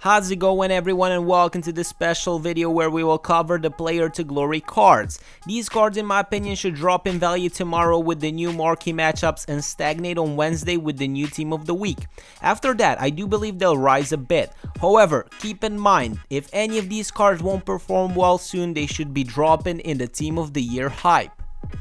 How's it going everyone, and welcome to this special video where we will cover the Player to Glory cards. These cards in my opinion should drop in value tomorrow with the new marquee matchups and stagnate on Wednesday with the new team of the week. After that, I do believe they'll rise a bit. However, keep in mind, if any of these cards won't perform well soon, they should be dropping in the team of the year hype.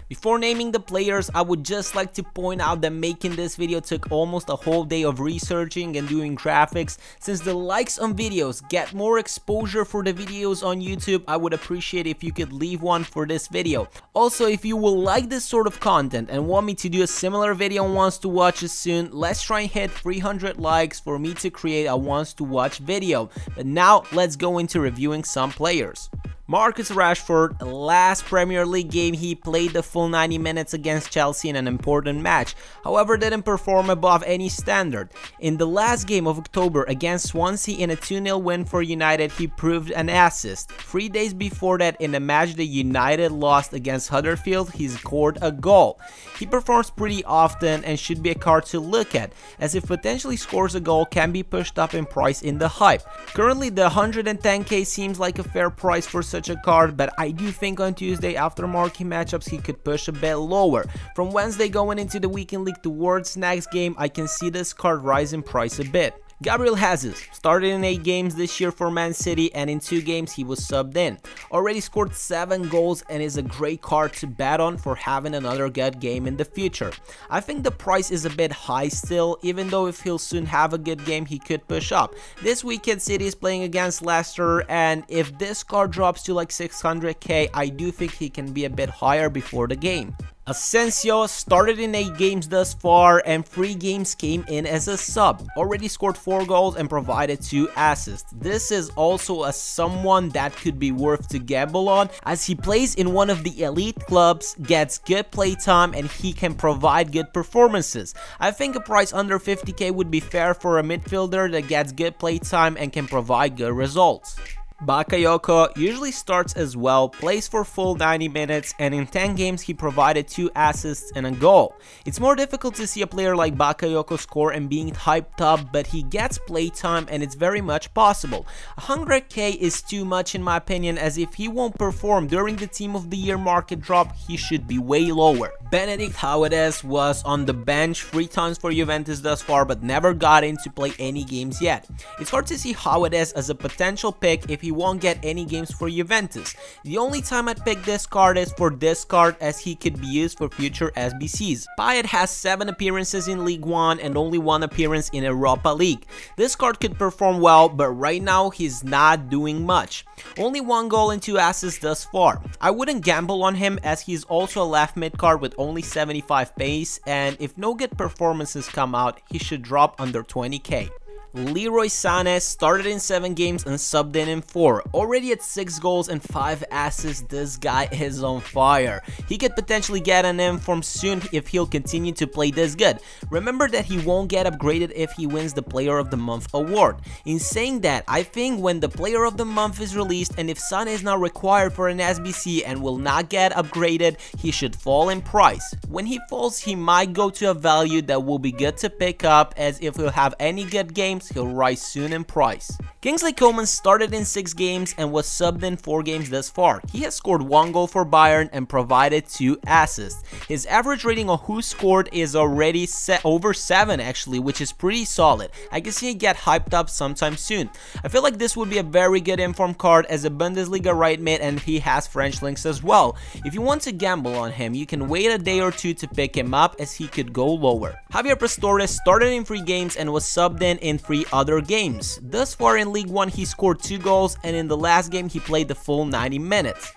Before naming the players, I would just like to point out that making this video took almost a whole day of researching and doing graphics. Since the likes on videos get more exposure for the videos on YouTube, I would appreciate if you could leave one for this video. Also, if you will like this sort of content and want me to do a similar video and wants to watch it soon, let's try and hit 300 likes for me to create a wants to watch video. But now let's go into reviewing some players. Marcus Rashford, last Premier League game he played the full 90 minutes against Chelsea in an important match, however didn't perform above any standard. In the last game of October against Swansea in a 2-0 win for United, he proved an assist. 3 days before that, in the match that United lost against Huddersfield, he scored a goal. He performs pretty often and should be a card to look at, as if potentially scores a goal can be pushed up in price in the hype. Currently the 110k seems like a fair price for such a card, but I do think on Tuesday after marquee matchups he could push a bit lower. From Wednesday going into the weekend league towards next game, I can see this card rise in price a bit. Gabriel Jesus started in 8 games this year for Man City, and in 2 games he was subbed in. Already scored 7 goals and is a great card to bet on for having another good game in the future. I think the price is a bit high still, even though if he'll soon have a good game he could push up. This weekend City is playing against Leicester, and if this card drops to like 600k, I do think he can be a bit higher before the game. Asensio started in 8 games thus far, and 3 games came in as a sub. Already scored 4 goals and provided 2 assists. This is also someone that could be worth to gamble on, as he plays in one of the elite clubs, gets good play time, and he can provide good performances. I think a price under 50k would be fair for a midfielder that gets good play time and can provide good results. Bakayoko usually starts as well, plays for full 90 minutes, and in 10 games he provided 2 assists and a goal. It's more difficult to see a player like Bakayoko score and being hyped up, but he gets playtime and it's very much possible. 100k is too much in my opinion, as if he won't perform during the team of the year market drop, he should be way lower. Benedict Howades was on the bench 3 times for Juventus thus far, but never got in to play any games yet. It's hard to see Howades as a potential pick if he won't get any games for Juventus. The only time I'd pick this card is for this card, as he could be used for future SBCs. Payet has 7 appearances in League 1 and only 1 appearance in Europa League. This card could perform well, but right now he's not doing much. Only 1 goal and 2 assists thus far. I wouldn't gamble on him, as he's also a left mid card with only 75 pace, and if no good performances come out, he should drop under 20k. Leroy Sané started in 7 games and subbed in 4. Already at 6 goals and 5 assists, this guy is on fire. He could potentially get an inform soon if he'll continue to play this good. Remember that he won't get upgraded if he wins the Player of the Month award. In saying that, I think when the Player of the Month is released and if Sané is not required for an SBC and will not get upgraded, he should fall in price. When he falls, he might go to a value that will be good to pick up, as if he'll have any good games, he'll rise soon in price. Kingsley Coman started in 6 games and was subbed in 4 games thus far. He has scored 1 goal for Bayern and provided 2 assists. His average rating on who scored is already over 7 actually, which is pretty solid. I can see it get hyped up sometime soon. I feel like this would be a very good inform card as a Bundesliga right mid, and he has French links as well. If you want to gamble on him, you can wait a day or 2 to pick him up, as he could go lower. Javier Pastores started in 3 games and was subbed in 3 other games. Thus far in League 1 he scored 2 goals, and in the last game he played the full 90 minutes.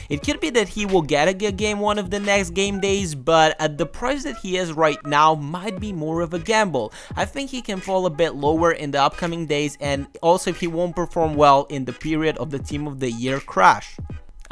It could be that he will get a good game one of the next game days, but at the price that he is right now might be more of a gamble. I think he can fall a bit lower in the upcoming days, and also if he won't perform well in the period of the team of the year crash.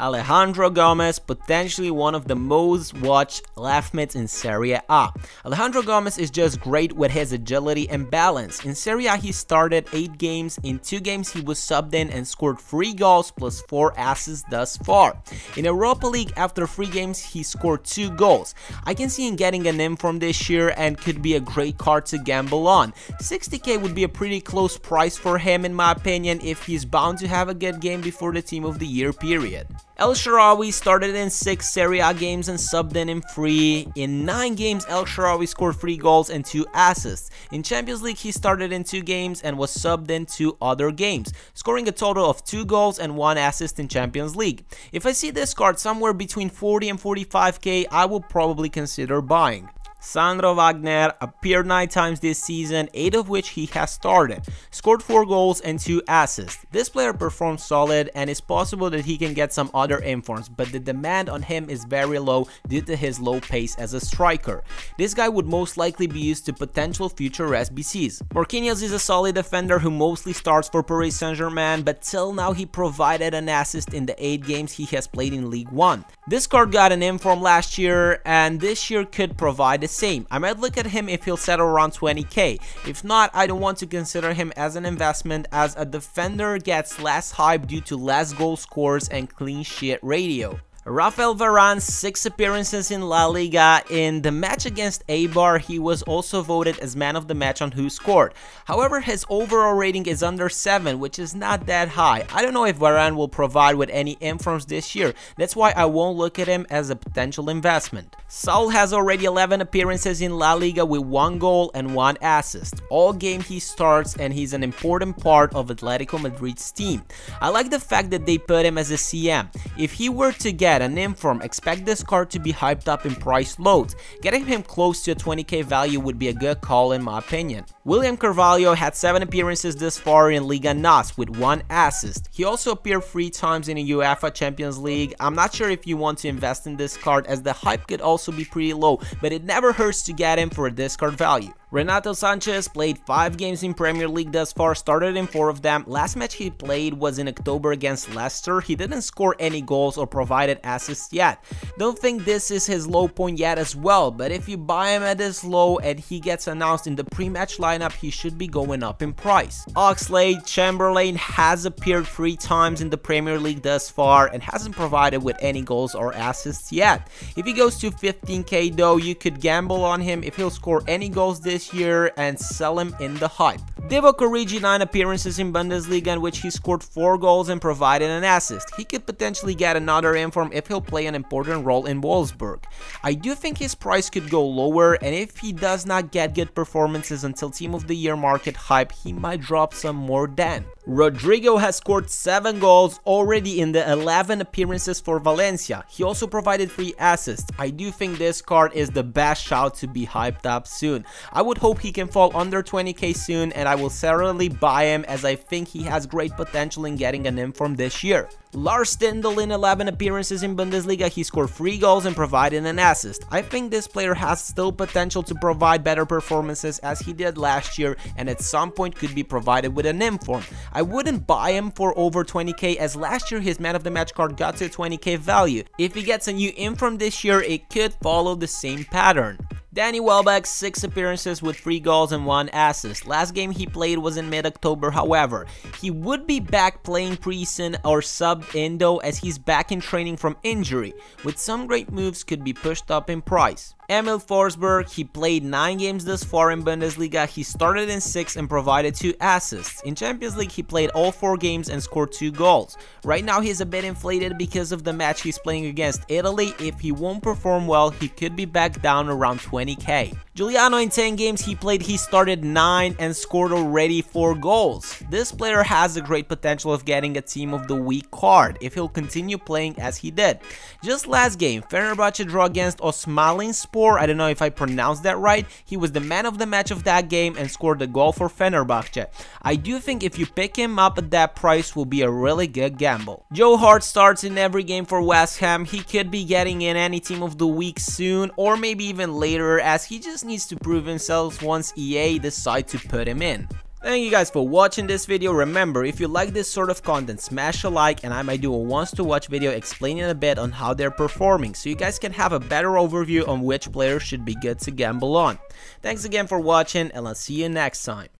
Alejandro Gomez, potentially one of the most watched left mids in Serie A. Alejandro Gomez is just great with his agility and balance. In Serie A, he started 8 games. In 2 games, he was subbed in and scored 3 goals plus 4 assists thus far. In Europa League, after 3 games, he scored 2 goals. I can see him getting an in from this year and could be a great card to gamble on. 60k would be a pretty close price for him in my opinion if he's bound to have a good game before the team of the year period. El Shaarawy started in 6 Serie A games and subbed in 3. In 9 games, El Shaarawy scored 3 goals and 2 assists. In Champions League, he started in 2 games and was subbed in 2 other games, scoring a total of 2 goals and 1 assist in Champions League. If I see this card somewhere between 40 and 45k, I will probably consider buying. Sandro Wagner appeared 9 times this season, 8 of which he has started, scored 4 goals and 2 assists. This player performed solid and it's possible that he can get some other informs, but the demand on him is very low due to his low pace as a striker. This guy would most likely be used to potential future SBCs. Marquinhos is a solid defender who mostly starts for Paris Saint-Germain, but till now he provided an assist in the 8 games he has played in League 1. This card got an inform last year and this year could provide the same. I might look at him if he'll settle around 20k. If not, I don't want to consider him as an investment as a defender gets less hype due to less goal scores and clean sheet ratio. Rafael Varane, 6 appearances in La Liga. In the match against Eibar, he was also voted as man of the match on Who Scored. However, his overall rating is under 7, which is not that high. I don't know if Varane will provide with any informs this year. That's why I won't look at him as a potential investment. Saul has already 11 appearances in La Liga with 1 goal and 1 assist. All game he starts and he's an important part of Atletico Madrid's team. I like the fact that they put him as a CM. If he were to get an inform, expect this card to be hyped up in price loads. Getting him close to a 20k value would be a good call in my opinion. William Carvalho had 7 appearances this far in Liga NOS with 1 assist. He also appeared 3 times in a UEFA Champions League. I'm not sure if you want to invest in this card as the hype could also be pretty low, but it never hurts to get him for a discard value. Renato Sanchez played 5 games in Premier League thus far, started in 4 of them. Last match he played was in October against Leicester. He didn't score any goals or provided assists yet. Don't think this is his low point yet as well, but if you buy him at this low and he gets announced in the pre-match lineup, he should be going up in price. Oxlade-Chamberlain has appeared 3 times in the Premier League thus far and hasn't provided with any goals or assists yet. If he goes to 15k though, you could gamble on him if he'll score any goals this year and sell him in the hype. Divock Origi, 9 appearances in Bundesliga in which he scored 4 goals and provided an assist. He could potentially get another inform if he'll play an important role in Wolfsburg. I do think his price could go lower, and if he does not get good performances until Team of the Year market hype, he might drop some more then. Rodrigo has scored 7 goals already in the 11 appearances for Valencia. He also provided 3 assists. I do think this card is the best shout to be hyped up soon. I would hope he can fall under 20k soon, and I will certainly buy him as I think he has great potential in getting an inform this year. Lars Stindl, in 11 appearances in Bundesliga, he scored 3 goals and provided an assist. I think this player has still potential to provide better performances as he did last year, and at some point could be provided with an inform. I wouldn't buy him for over 20k as last year his man of the match card got to a 20k value. If he gets a new inform this year, it could follow the same pattern. Danny Welbeck, 6 appearances with 3 goals and 1 assist. Last game he played was in mid-October, however. He would be back playing pre-season or sub-in though, as he's back in training from injury. With some great moves, could be pushed up in price. Emil Forsberg, he played 9 games thus far in Bundesliga. He started in 6 and provided 2 assists. In Champions League, he played all 4 games and scored 2 goals. Right now, he's a bit inflated because of the match he's playing against Italy. If he won't perform well, he could be back down around 20k. Giuliano, in 10 games he played, he started 9 and scored already 4 goals. This player has a great potential of getting a Team of the Week card if he'll continue playing as he did. Just last game, Fenerbahce draw against Osmalinspor. I don't know if I pronounced that right. He was the man of the match of that game and scored a goal for Fenerbahce. I do think if you pick him up at that price will be a really good gamble. Joe Hart starts in every game for West Ham. He could be getting in any Team of the Week soon or maybe even later, as he just needs to prove himself once EA decide to put him in. Thank you guys for watching this video. Remember, if you like this sort of content, smash a like, and I might do a wants to watch video explaining a bit on how they're performing, so you guys can have a better overview on which players should be good to gamble on. Thanks again for watching, and I'll see you next time.